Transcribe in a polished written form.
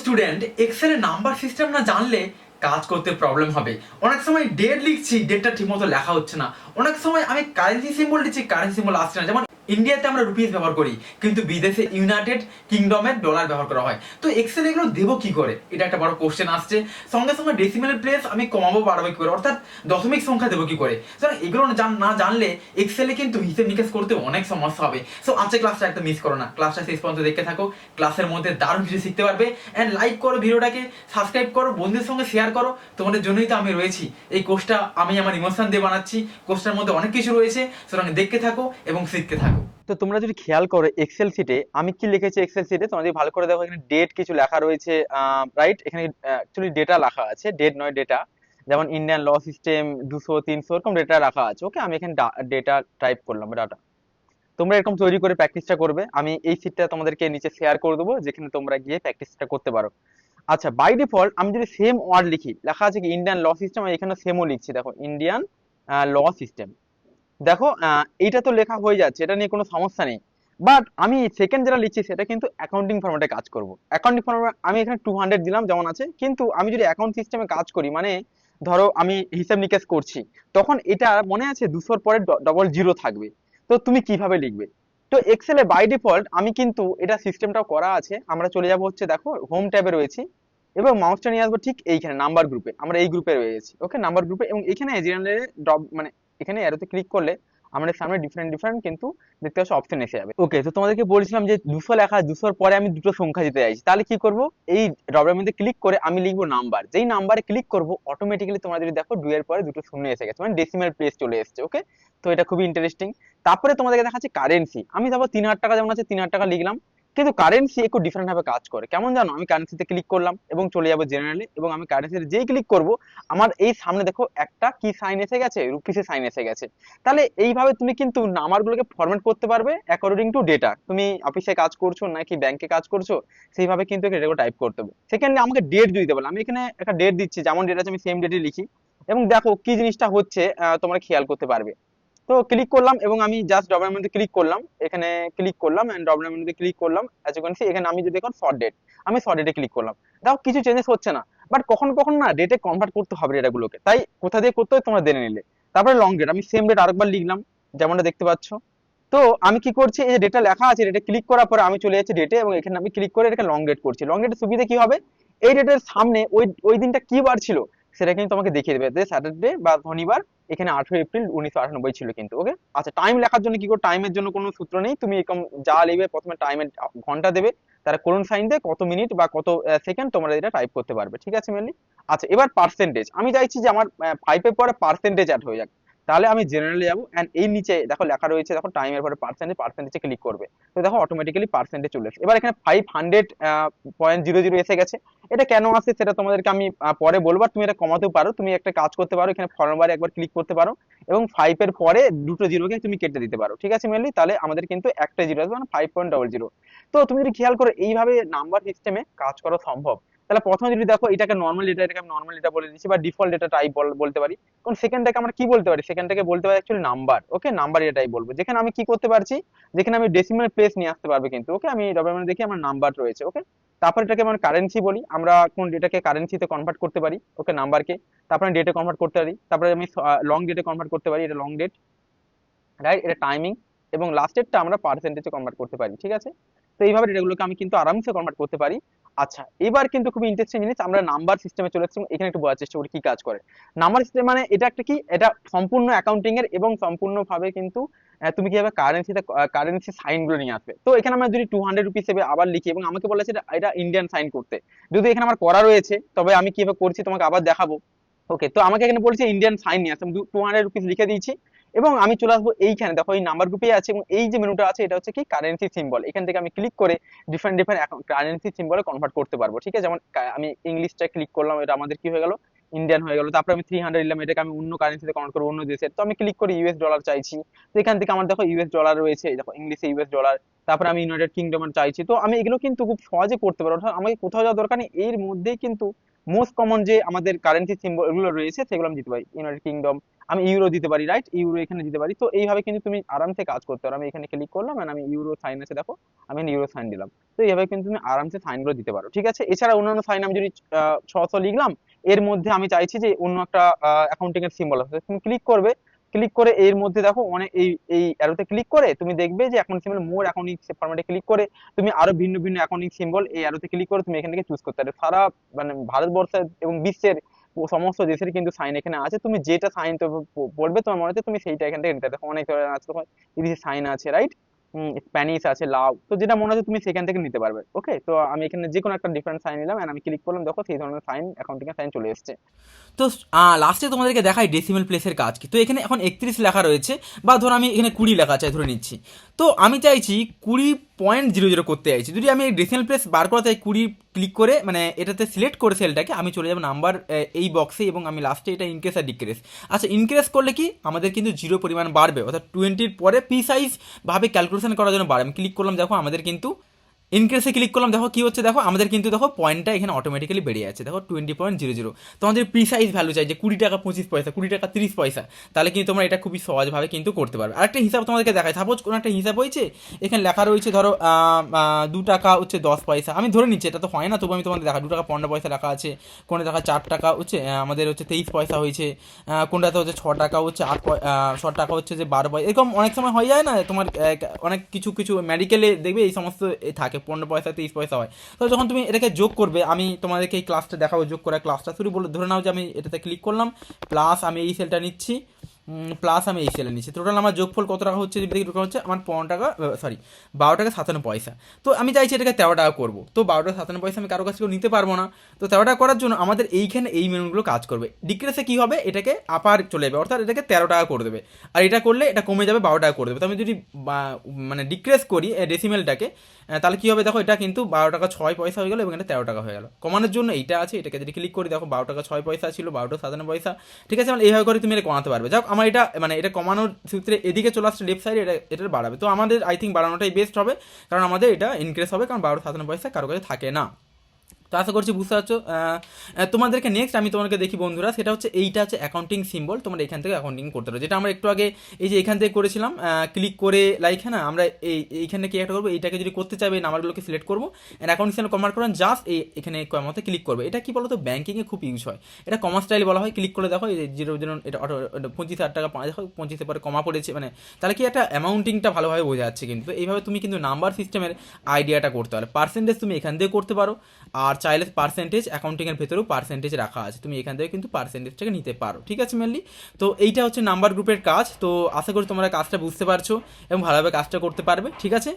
Student, এক্সেলে number system না জানলে কাজ করতে প্রবলেম হবে। অনেক সময় ডেট লিখছি, ডেটটা ঠিকমতো লেখা হচ্ছে না। অনেক সময় আমি কারেন্সি সিম্বল লিখছি, কারেন্সি সিম্বল আসছে না। যেমন ইন্ডিয়াতে আমরা রুপিস ব্যবহার করি, কিন্তু বিদেশে ইউনাইটেড কিংডমের ডলার ব্যবহার করা হয়। তো এক্সেল এগুলো দেবো কি করে, এটা একটা বড় কোশ্চেন আসছে। সঙ্গে সঙ্গে ডেসিমেল প্লেস আমি কমাবো বাড়াবো কি করে, অর্থাৎ দশমিক সংখ্যা দেবো কি করে। সুতরাং এগুলো না জানলে এক্সেলে কিন্তু হিসেব নিকেশ করতে অনেক সমস্যা হবে। সো আজকে ক্লাসটা একটা মিস করো না, ক্লাসটা শেষ পর্যন্ত দেখতে থাকো। ক্লাসের মধ্যে দারুণ কিছু শিখতে পারবে। অ্যান্ড লাইক করো ভিডিওটাকে, সাবস্ক্রাইব করো, বন্ধুদের সঙ্গে শেয়ার করো। তোমাদের জন্যই তো আমি রয়েছি। এই কোর্সটা আমি আমার ইমোশন দিয়ে বানাচ্ছি। কোর্সটার মধ্যে অনেক কিছু রয়েছে, সুতরাং দেখতে থাকো এবং শিখতে থাকো। তো তোমরা যদি খেয়াল করো এক্সেল শিটে আমি কি লিখেছি, এক্সেল শিটে তোমরা যদি ভালো করে দেখো এখানে ডেট কিছু লেখা রয়েছে, রাইট? এখানে অ্যাকচুয়ালি ডেটা লেখা আছে, ডেট নয় ডেটা। যেমন ইন্ডিয়ান ল সিস্টেম 200 300 এরকম ডেটা রাখা আছে। ওকে, আমি এখানে ডেটা টাইপ করলাম, ডাটা। তোমরা এরকম তৈরি করে প্র্যাকটিসটা করবে। আমি এই শিটটা তোমাদেরকে নিচে শেয়ার করে দেবো, যেখানে তোমরা গিয়ে প্র্যাকটিসটা করতে পারো। আচ্ছা, বাই ডিফল্ট আমি যদি সেম ওয়ার্ড লিখি, লেখা আছে কি ইন্ডিয়ান ল সিস্টেম, আমি এখানে সেমও লিখছি। দেখো ইন্ডিয়ান ল সিস্টেম, দেখো এইটা তো লেখা হয়ে যাচ্ছে, এটা নিয়ে কোনো সমস্যা নেই। বাট আমি সেকেন্ড যেটা লিখছি সেটা কিন্তু অ্যাকাউন্টিং ফর্মেটে কাজ করব। অ্যাকাউন্টিং ফর্মেট আমি এখানে 200 দিলাম যেমন আছে, কিন্তু আমি যদি অ্যাকাউন্ট সিস্টেমে কাজ করি, মানে ধরো আমি হিসাব নিকেশ করছি, তখন এটা মনে আছে 200 পরে ডবল জিরো থাকবে। তো তুমি কিভাবে লিখবে? তো এক্সেলে বাই ডিফল্ট আমি কিন্তু এটা সিস্টেমটাও করা আছে। আমরা চলে যাব হচ্ছে, দেখো হোম ট্যাবে রয়েছি এবং মাউসটা নিয়ে আসবো ঠিক এইখানে নাম্বার গ্রুপে। আমরা এই গ্রুপে রয়েছি, ওকে, নাম্বার গ্রুপে। এবং এখানে জেনারেলে ড্রপ মানে এখানে অ্যারোতে ক্লিক করলে আমাদের সামনে ডিফারেন্ট ডিফারেন্ট কিন্তু দেখতে পাচ্ছ অপশন এসে যাবে। ওকে, তো তোমাদেরকে বলছিলাম যে 200 লেখা, 200 পরে আমি দুটো সংখ্যা দিতে চাইছি, তাহলে কি করব? এই ড্রপের মধ্যে ক্লিক করে আমি লিখবো নাম্বার। যেই নাম্বারে ক্লিক করব অটোমেটিক্যালি তোমরা যদি দেখো 2 এর পরে দুটো শূন্য এসে গেছে, মানে ডেসিমাল প্লেস চলে এসেছে। ওকে, তো এটা খুবই ইন্টারেস্টিং। তারপরে তোমাদেরকে দেখাচ্ছি কারেন্সি। আমি যাবো 3000 টাকা, যেমন আছে 3000 টাকা লিখলাম। কিন্তু কারেন্সি একটু ডিফারেন্ট ভাবে কাজ করে, কেমন জানো? আমি কারেন্সিতে ক্লিক করলাম এবং চলে যাবো জেনারেলে, এবং আমি কারেন্সিতে যেই ক্লিক করব আমার এই সামনে দেখো একটা কি সাইন এসে গেছে, রুপিসের সাইন এসে গেছে। তাহলে এইভাবে তুমি কিন্তু নাম্বারগুলোকে ফরম্যাট করতে পারবে অ্যাকর্ডিং টু ডেটা। তুমি অফিসে কাজ করছো নাকি ব্যাংকে কাজ করছো, সেইভাবে কিন্তু এটাকে টাইপ করতে হবে। সেকেন্ডলি আমাকে ডেট দিতে বলে, আমি এখানে একটা ডেট দিচ্ছি, যেমন ডেট আছে আমি সেম ডেটই লিখি। এবং দেখো কি জিনিসটা হচ্ছে, তোমরা খেয়াল করতে পারবে। তো ক্লিক করলাম এবং আমি জাস্ট ডবলের মধ্যে ক্লিক করলাম, এখানে ক্লিক করলাম এন্ড ডবলের মধ্যে ক্লিক করলাম। অ্যাজ ইউ ক্যান সি এখানে আমি যদি এখন শর্ট ডেট, আমি শর্ট ডেটে ক্লিক করলাম। দেখো কিছু চেঞ্জেস হচ্ছে না, বাট কখনো কখনো না ডেটে কনভার্ট করতে হবে ডেটাগুলোকে, তাই কোথা দিয়ে করতে হয় তোমরা জেনে নিলে। তারপরে লং ডেট, আমি সেম ডেট আরেকবার লিখলাম, যেমনটা দেখতে পাচ্ছ। তো আমি কি করছি, এই যে ডেটা লেখা আছে, ডেটে ক্লিক করার পরে আমি চলে যাচ্ছি ডেটে, এবং এখানে আমি ক্লিক করে এটাকে লং ডেট করছি। লং ডেটের সুবিধা কি হবে, এই ডেটের সামনে ওই ওই দিনটা কি বার ছিল সেটা কিন্তু তোমাকে দেখিয়ে দেবে, যে স্যাটারডে বা শনিবার। এখানে 18 এপ্রিল 1998 ছিল কিন্তু। ওকে, আচ্ছা, টাইম লেখার জন্য কি করে? টাইমের জন্য কোনো সূত্র নেই, তুমি এরকম যা লিখবে প্রথমে টাইমের ঘন্টা দেবে, তারা কোন সাইন দিয়ে কত মিনিট বা কত সেকেন্ড তোমরা এটা টাইপ করতে পারবে। ঠিক আছে মেনলি। আচ্ছা, এবার পার্সেন্টেজ, আমি চাইছি যে আমার 5 এর পরে পার্সেন্টেজ অ্যাড হয়ে যাক। তাহলে আমি জেনারেলে যাবো এন্ড এই নিচে দেখো লেখা রয়েছে, দেখো টাইমের পরে পার্সেন্টেজ, পার্সেন্টেজে ক্লিক করবে। তো দেখো অটোমেটিক্যালি পার্সেন্টেজ চলে এসেছে। এবার এখানে 500.00 এসে গেছে। এটা কেন আসে সেটা তোমাদেরকে আমি পরে বলবো। আর তুমি এটা কমাতেও পারো, তুমি একটা কাজ করতে পারো, এখানে ফরওয়ার্ডে একবার ক্লিক করতে পারো এবং 5 এর পরে দুটো জিরোকে তুমি কেটে দিতে পারো। ঠিক আছে মেনলি, তাহলে আমাদের কিন্তু একটা জিরো আসবে, মানে 5.00। তো তুমি যদি খেয়াল করো এইভাবে নাম্বার সিস্টেমে কাজ করা সম্ভব। তাহলে প্রথমে যদি দেখো এটাকে নর্মাল ডেটা, এটাকে আমি নর্মাল ডেটা বলে দিচ্ছি, বা ডিফল্ট ডেটা টাইপ বলতে পারি। কোন সেকেন্ডটাকে আমরা কি বলতে পারি, সেকেন্ডটাকে বলতে পারি অ্যাকচুয়ালি নাম্বার। ওকে, নাম্বার এটাই বলবো, যেখানে আমি কি করতে পারছি, যেখানে আমি ডেসিমাল প্লেস নিয়ে আসতে পারবে কিন্তু। ওকে, আমি ডবল দেখি আমার নাম্বার রয়েছে। ওকে, তারপর এটাকে আমরা কারেন্সি বলি, আমরা কোন ডেটাকে কারেন্সিতে কনভার্ট করতে পারি, ওকে, নাম্বারকে। তারপরে ডেটে কনভার্ট করতে পারি, তারপরে আমি লং ডেটে কনভার্ট করতে পারি, এটা লং ডেট, রাইট, এটা টাইমিং। এবং লাস্টেরটা আমরা পার্সেন্টেজে কনভার্ট করতে পারি। ঠিক আছে, তো এইভাবে ডেটাগুলোকে আমি কিন্তু আরামসে কনভার্ট করতে পারি। আচ্ছা, এবার কিন্তু খুবই ইন্টারেস্টিং জিনিস, আমরা নাম্বার সিস্টেমে চলে এসেছি। এখানে একটু বোঝার চেষ্টা করি কি কাজ করে নাম্বার সিস্টেম। মানে এটা একটা কি, এটা সম্পূর্ণ অ্যাকাউন্টিং এর এবং সম্পূর্ণভাবে কিন্তু তুমি কিভাবে কারেন্সি সাইন গুলো নিয়ে আসবে। তো এখানে আমরা যদি 200 রুপিস হিসেবে আবার লিখি, এবং আমাকে বলেছে এটা ইন্ডিয়ান সাইন করতে, যদি এখানে আমার করা রয়েছে, তবে আমি কিভাবে করছি তোমাকে আবার দেখাবো। ওকে, তো আমাকে এখানে বলছে ইন্ডিয়ান সাইন নিয়ে আসতে, আমি 200 রুপিস লিখে দিয়েছি। এবং আমি চলে আসবো এইখানে, দেখো এই নাম্বার গ্রুপে আছে, এবং এই যে মেনুটা আছে এটা হচ্ছে কি কারেন্সি সিম্বল। এখান থেকে আমি ক্লিক করে ডিফারেন্ট ডিফারেন্ট কারেন্সি সিম্বলে কনভার্ট করতে পারবো। ঠিক আছে, যেমন আমি ইংলিশটা ক্লিক করলাম, এটা আমাদের কি হয়ে গেল, ইন্ডিয়ান হয়ে গেল। তারপরে আমি 300 নিলাম, এটাকে আমি অন্য কারেন্সিতে কনভার্ট করবো, অন্য দেশের। তো আমি ক্লিক করি ইউএস ডলার চাইছি, তো এখান থেকে আমার দেখো ইউএস ডলার রয়েছে, দেখো ইংলিশে ইউএস ডলার। তারপরে আমি ইউনাইটেড কিংডম চাইছি। তো আমি এগুলো কিন্তু খুব সহজে করতে পারবো, অর্থাৎ আমাকে কোথাও যাওয়ার দরকার নেই, এর মধ্যেই কিন্তু মোস্ট কমন যে আমাদের কারেন্সি সিম্বল এগুলো রয়েছে সেগুলো আমি দিতে পারি। ইউনাইটেড কিংডম, আমি ইউরো দিতে পারি, রাইট, ইউরো এখানে দিতে পারি। তো এইভাবে কিন্তু তুমি আরামসে কাজ করতে পারো। আমি এখানে ক্লিক করলাম and আমি ইউরো সাইন আছে দেখো, আমি ইউরো সাইন দিলাম। তো এইভাবে কিন্তু তুমি আরামসে সাইনগুলো দিতে পারো, ঠিক আছে। এছাড়া অন্যান্য সাইন আমি যদি 600 লিখলাম, এর মধ্যে আমি চাইছি যে অন্য একটা অ্যাকাউন্টিং এর সিম্বল আছে, তুমি ক্লিক করবে। ক্লিক করে এর মধ্যে দেখো অনেক এই অ্যারোতে ক্লিক করে তুমি দেখবে যে অ্যাকাউন্ট সিম্বল মোর অ্যাকাউন্টিং ফরম্যাটে ক্লিক করে তুমি আরো ভিন্ন ভিন্ন অ্যাকাউন্টিং সিম্বল এই অ্যারোতে ক্লিক করে তুমি এখান থেকে চুজ করতে পারবে। সারা মানে ভারতবর্ষের এবং বিশ্বের সমস্ত দেশের কিন্তু সাইন এখানে আছে। তুমি যেটা সাইন তো পড়বে তোমার মনে হচ্ছে তুমি সেইটা এখান থেকে নিতে পারবে। দেখো অনেক ধরনের আছে, তোমার ইংলিশে সাইন আছে, রাইট, স্প্যানিশ আছে, লাভ, তো যেটা মনে হচ্ছে তুমি সেখান থেকে নিতে পারবে। ওকে, তো আমি এখানে যে কোনো একটা ডিফারেন্ট সাইন নিলাম and আমি ক্লিক করলাম, দেখো সেই ধরনের সাইন অ্যাকাউন্টিং এর সাইন চলে এসেছে। তো লাস্টে তোমাদেরকে দেখাই ডেসিমেল প্লেসের কাজ কি। তো এখানে এখন 31 লেখা রয়েছে, বা ধরো আমি এখানে 20 লেখা আছে ধরে নিচ্ছি। তো আমি চাইছি 20.00 করতে চাইছি। যদি আমি এই ডেসিমেল প্লেস বার করা চাই, 20 ক্লিক করে মানে এটাতে সিলেক্ট করে সেলটাকে আমি চলে যাবো নাম্বার এই বক্সে, এবং আমি লাস্টে এটা ইনক্রেস আর ডিক্রেস। আচ্ছা, ইনক্রেস করলে কি আমাদের কিন্তু 0 পরিমাণ বাড়বে, অর্থাৎ 20-র পরে প্রিসাইজ ভাবে ক্যালকুলেশন করার জন্য বাড়বে। আমি ক্লিক করলাম, দেখো আমাদের কিন্তু ইনক্রেসে ক্লিক করলাম, দেখো কি হচ্ছে, দেখো আমাদের কিন্তু দেখো পয়েন্টটা এখানে অটোমেটিক্যালি বেড়ে যাচ্ছে, দেখো 20.00। তোমাদের প্রিসাইজ ভ্যালু চাই যে 20 টাকা 25 পয়সা, 20 টাকা 30 পয়সা, তাহলে কিন্তু তোমরা এটা খুবই সহজভাবে কিন্তু করতে পারবে। আরেকটা হিসাব তোমাদেরকে দেখায়, সাপোজ কোনো একটা হিসাব হয়েছে, এখানে লেখা রয়েছে ধরো 2 টাকা হচ্ছে 10 পয়সা, আমি ধরে নিচ্ছি, এটা তো হয় না, তবু আমি তোমাদের দেখা 2 টাকা 15 পয়সা লেখা আছে, কোনটা দেখা 4 টাকা হচ্ছে আমাদের হচ্ছে 23 পয়সা হয়েছে, কোনটাতে হচ্ছে 6 টাকা হচ্ছে 6 টাকা হচ্ছে যে 12 পয়সা, এরকম অনেক সময় হয়ে যায় না তোমার অনেক কিছু কিছু মেডিকেলে দেখবে এই সমস্ত থাকে 15 পয়সা 23 পয়সা হয়। তো যখন তুমি এটাকে যোগ করবে, আমি তোমাদেরকে এই ক্লাসটা দেখাবো, যোগ করা ক্লাসটা শুরু বলে ধরে নাও যে আমি এটাতে ক্লিক করলাম, প্লাস আমি এই সেলটা নিচ্ছি, প্লাস আমি এই সেলে নিচ্ছি, টোটাল আমার যোগফল কত টাকা হচ্ছে দেখি, টোটাল হচ্ছে আমার 15 টাকা, সরি 12 টাকা 57 পয়সা। তো আমি চাইছি এটাকে 13 টাকা করবো, তো 12 টাকা 57 পয়সা আমি কারো কাছ থেকে নিতে পারবো না। তো 13 টাকা করার জন্য আমাদের এইখানে এই মেনুগুলো কাজ করবে। ডিক্রেসে কী হবে, এটাকে আপার চলে যাবে, অর্থাৎ এটাকে 13 টাকা করে দেবে, আর এটা করলে এটা কমে যাবে 12 টাকা করে দেবে। তো আমি যদি মানে ডিক্রেস করি ডেসিমেলটাকে, তাহলে কী হবে, দেখো এটা কিন্তু 12 টাকা 6 পয়সা হয়ে গেল এবং এটা 13 টাকা হয়ে গেল। কমানোর জন্য এইটা আছে, এটাকে যদি ক্লিক করি, দেখো 12 টাকা 6 পয়সা ছিল, 12 টাকা 57 পয়সা, ঠিক আছে। মানে এইভাবে করে তুমি এটা কমাতে পারবে। যাক, আমার এটা মানে এটা কমানোর সূত্রে এদিকে চলে আসছে লেফট সাইডে, এটা বাড়াবে। তো আমাদের আই থিঙ্ক বাড়ানোটাই বেস্ট হবে, কারণ আমাদের এটা ইনক্রিজ হবে, কারণ 12 57 পয়সা কারো কাছে থাকে না। তো আশা করছি বুঝতে পারছো। তোমাদেরকে নেক্সট আমি তোমাদেরকে দেখি বন্ধুরা, সেটা হচ্ছে এইটা হচ্ছে অ্যাকাউন্টিং সিম্বল, তোমরা এখান থেকে অ্যাকাউন্টিং করতে পারো, যেটা আমরা একটু আগে এই যে এখান থেকে করেছিলাম, ক্লিক করে লাইক, হ্যাঁ না, আমরা এইখানে কি একটা করবো, এইটাকে যদি করতে চাইবে এই নাম্বারগুলোকে সিলেক্ট করবো, অ্যাকাউন্টিং সিম্বল কনভার্ট করেন, জাস্ট এখানে মধ্যে ক্লিক করবে। এটা কি বলতো, ব্যাঙ্কিংয়ে খুব ইউজ হয়, এটা কমা স্টাইল বলা হয়। ক্লিক করে দেখো এই 0 এটা অটো 25,000 টাকা, দেখো 25 পরে কমা পড়েছে, মানে তাহলে কি একটা অ্যামাউন্টিংটা ভালোভাবে বোঝা যাচ্ছে কিন্তু। তো এইভাবে তুমি কিন্তু নাম্বার সিস্টেমের আইডিয়াটা করতে পারো। পার্সেন্টেজ তুমি এখান থেকে করতে পারো, আর চাইলে পার্সেন্টেজ অ্যাকাউন্টিংয়ের ভেতরেও পার্সেন্টেজ রাখা আছে, তুমি এখান থেকে কিন্তু পার্সেন্টেজটাকে নিতে পারো, ঠিক আছে মেনলি। তো এইটা হচ্ছে নাম্বার গ্রুপের কাজ। তো আশা করি তোমরা কাজটা বুঝতে পারছো এবং ভালোভাবে কাজটা করতে পারবে, ঠিক আছে।